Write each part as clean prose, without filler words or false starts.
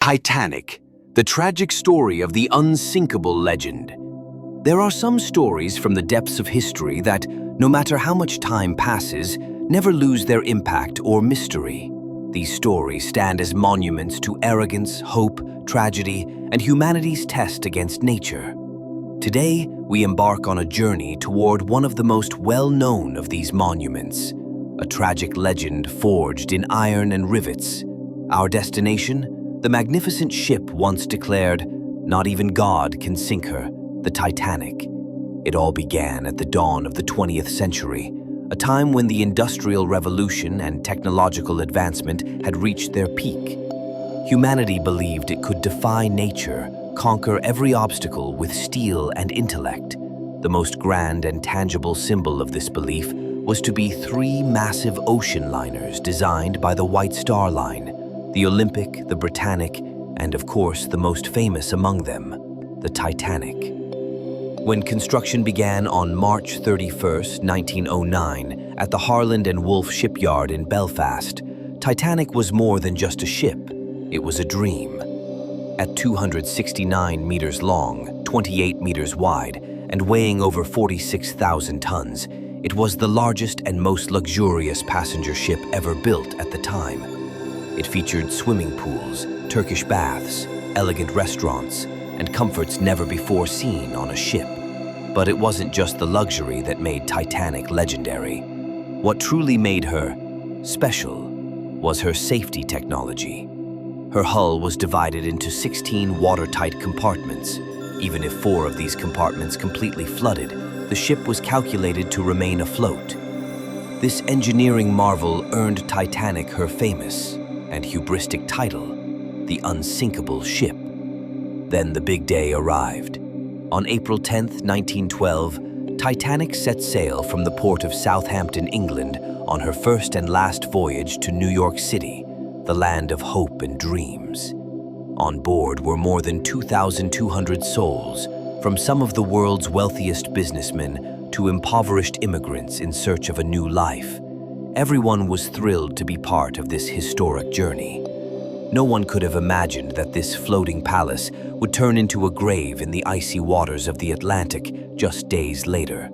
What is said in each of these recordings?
Titanic, the tragic story of the unsinkable legend. There are some stories from the depths of history that, no matter how much time passes, never lose their impact or mystery. These stories stand as monuments to arrogance, hope, tragedy, and humanity's test against nature. Today, we embark on a journey toward one of the most well-known of these monuments, a tragic legend forged in iron and rivets. Our destination? The magnificent ship once declared, "Not even God can sink her," the Titanic. It all began at the dawn of the 20th century, a time when the Industrial Revolution and technological advancement had reached their peak. Humanity believed it could defy nature, conquer every obstacle with steel and intellect. The most grand and tangible symbol of this belief was to be three massive ocean liners designed by the White Star Line: the Olympic, the Britannic, and of course the most famous among them, the Titanic. When construction began on March 31, 1909, at the Harland and Wolff shipyard in Belfast, Titanic was more than just a ship. It was a dream. At 269 meters long, 28 meters wide, and weighing over 46,000 tons, it was the largest and most luxurious passenger ship ever built at the time. It featured swimming pools, Turkish baths, elegant restaurants, and comforts never before seen on a ship. But it wasn't just the luxury that made Titanic legendary. What truly made her special was her safety technology. Her hull was divided into 16 watertight compartments. Even if 4 of these compartments completely flooded, the ship was calculated to remain afloat. This engineering marvel earned Titanic her famous and hubristic title, the Unsinkable Ship. Then the big day arrived. On April 10, 1912, Titanic set sail from the port of Southampton, England, on her first and last voyage to New York City, the land of hope and dreams. On board were more than 2,200 souls, from some of the world's wealthiest businessmen to impoverished immigrants in search of a new life. Everyone was thrilled to be part of this historic journey. No one could have imagined that this floating palace would turn into a grave in the icy waters of the Atlantic just days later.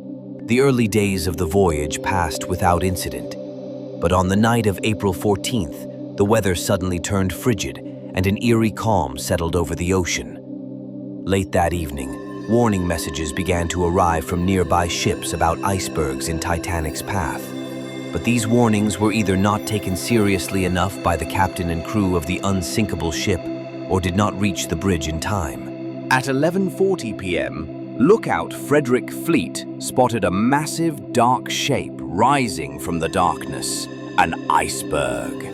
The early days of the voyage passed without incident. But on the night of April 14th, the weather suddenly turned frigid and an eerie calm settled over the ocean. Late that evening, warning messages began to arrive from nearby ships about icebergs in Titanic's path. But these warnings were either not taken seriously enough by the captain and crew of the unsinkable ship or did not reach the bridge in time. At 11:40 p.m., lookout Frederick Fleet spotted a massive dark shape rising from the darkness. An iceberg.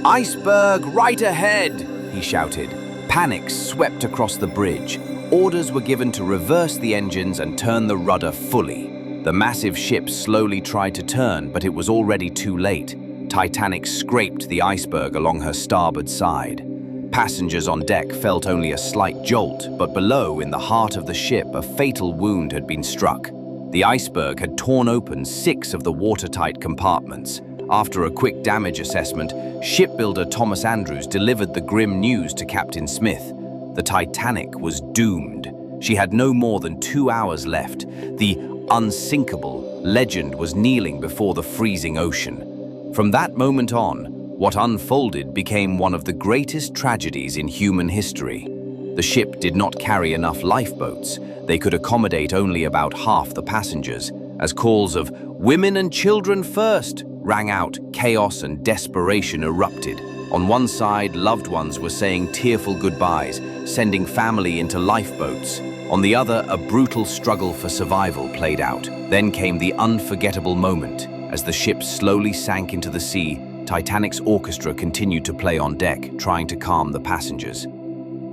"Iceberg right ahead!" he shouted. Panic swept across the bridge. Orders were given to reverse the engines and turn the rudder fully. The massive ship slowly tried to turn, but it was already too late. Titanic scraped the iceberg along her starboard side. Passengers on deck felt only a slight jolt, but below, in the heart of the ship, a fatal wound had been struck. The iceberg had torn open 6 of the watertight compartments. After a quick damage assessment, shipbuilder Thomas Andrews delivered the grim news to Captain Smith. The Titanic was doomed. She had no more than 2 hours left. The unsinkable legend was kneeling before the freezing ocean. From that moment on, what unfolded became one of the greatest tragedies in human history. The ship did not carry enough lifeboats. They could accommodate only about half the passengers. As calls of "women and children first" rang out, chaos and desperation erupted. On one side, loved ones were saying tearful goodbyes, sending family into lifeboats. On the other, a brutal struggle for survival played out. Then came the unforgettable moment. As the ship slowly sank into the sea, Titanic's orchestra continued to play on deck, trying to calm the passengers.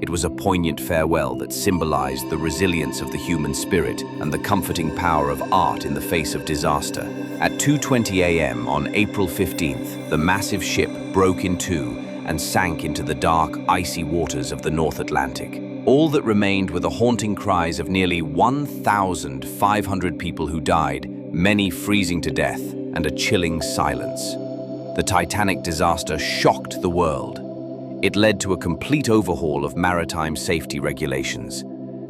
It was a poignant farewell that symbolized the resilience of the human spirit and the comforting power of art in the face of disaster. At 2:20 a.m. on April 15th, the massive ship broke in two and sank into the dark, icy waters of the North Atlantic. All that remained were the haunting cries of nearly 1,500 people who died, many freezing to death, and a chilling silence. The Titanic disaster shocked the world. It led to a complete overhaul of maritime safety regulations.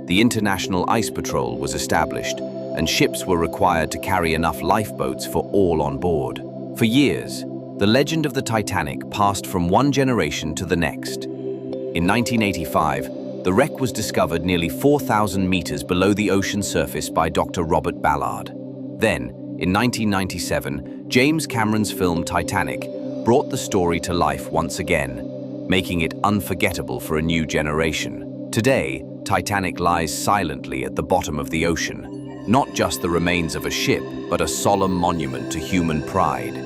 The International Ice Patrol was established, and ships were required to carry enough lifeboats for all on board. For years, the legend of the Titanic passed from one generation to the next. In 1985, the wreck was discovered nearly 4,000 meters below the ocean surface by Dr. Robert Ballard. Then, in 1997, James Cameron's film Titanic brought the story to life once again, making it unforgettable for a new generation. Today, Titanic lies silently at the bottom of the ocean, not just the remains of a ship, but a solemn monument to human pride,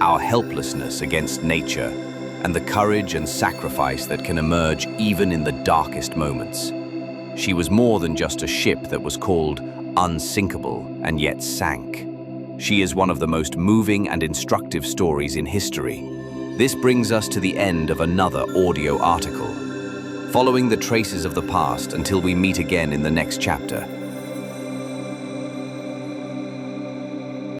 our helplessness against nature, and the courage and sacrifice that can emerge even in the darkest moments. She was more than just a ship that was called Unsinkable and yet sank. She is one of the most moving and instructive stories in history. This brings us to the end of another audio article. Following the traces of the past until we meet again in the next chapter.